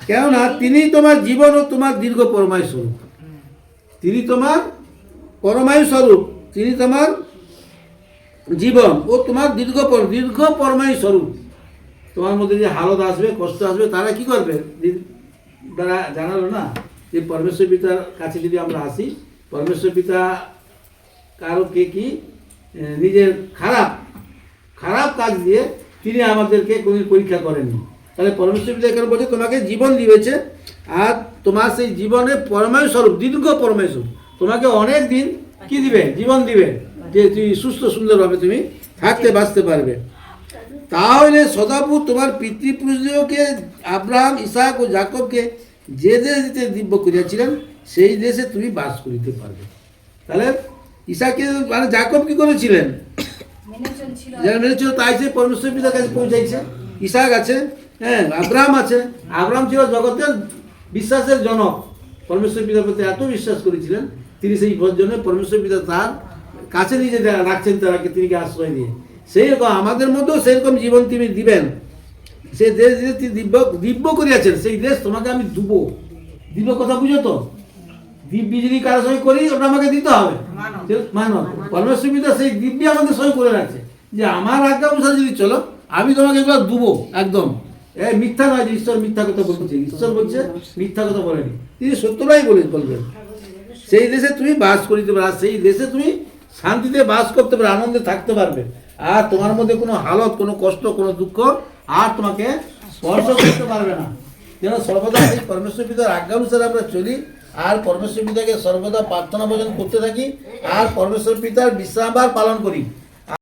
কেননা তিনি তোমার জীবন ও তোমার দীর্ঘ পরমায়ু স্বরূপ। তিনি তোমার পরমায়ু স্বরূপ, তিনি তোমার জীবন ও তোমার দীর্ঘ পরমায়ু স্বরূপ। তোমার মধ্যে যে হালত আসবে, কষ্ট আসবে, তারা কি করবে? তারা জানালো না যে পরমেশ্বর পিতার কাছে যদি আমরা আসি, পরমেশ্বর পিতা কারো কে কি নিজের খারাপ কাজ দিয়ে তিনি আমাদেরকে কোনো পরীক্ষা করেননি। তাহলে পরমেশ্বর পিতা এখানে বলছে তোমাকে জীবন দিয়েছে, আর তোমার সেই জীবনের পরমায়ু স্বরূপ, দীর্ঘ পরমায়ু স্বরূপ, তোমাকে অনেক দিন কি দিবে? জীবন দিবে, যে তুমি সুস্থ সুন্দরভাবে তুমি থাকতে বাঁচতে পারবে। তাহলে সদাপ্রভু তোমার পিতৃপুরুষকে আব্রাহাম, ইসাক ও যাকবকে যে দেশ দিতে দিব্য করিয়াছিলেন, সেই দেশে তুমি বাস করিতে পারবে। তাহলে ইসাককে মানে যাকব কি করেছিলেন? যারা মেনেছিল, তাই সে পরমেশ্বর পিতার কাছে পৌঁছাইছে। ইসাক আছে, হ্যাঁ, আব্রাহাম আছে। আব্রাহাম ছিল জগতের বিশ্বাসের জনক, পরমেশ্বর পিতার প্রতি এত বিশ্বাস করেছিলেন, তিনি সেই জন্য পরমেশ্বর পিতা তার কাছে নিজে রাখছেন, তারাকে তিনি আশ্রয় দিয়ে। সেই রকম আমাদের মধ্যেও সেরকম জীবন তিনি দিবেন। সেই দেশ তিনি দিব্য করিয়াছেন, সেই দেশ তোমাকে আমি দেবো। দিব্য কথা বুঝো তো? দিব্যি যদি কারো সই করি, ওটা আমাকে দিতে হবে, মানব। পরমেশ্বর পিতা সেই দিব্যি আমাদের সই করে রাখছে যে আমার আজ্ঞা অনুসারে যদি চলো, আমি তোমাকে এগুলো দেবো একদম। মিথ্যা নয় যে ঈশ্বর মিথ্যা কথা বলছে, ঈশ্বর বলছে মিথ্যা কথা বলেনি, তিনি সত্যটাই বলবেন। সেই দেশে তুমি বাস করিতে পারবে, আর সেই দেশে তুমি শান্তিতে বাস করতে পারবে, আনন্দে থাকতে পারবে। আর তোমার মধ্যে কোনো হালত, কোনো কষ্ট, কোনো দুঃখ আর তোমাকে স্পর্শ করতে পারবে না। যেন সর্বদা এই পরমেশ্বর পিতার আজ্ঞা অনুসারে আমরা চলি, আর পরমেশ্বর পিতাকে সর্বদা প্রার্থনা ভোজন করতে থাকি, আর পরমেশ্বর পিতার বিশ্রামবার পালন করি।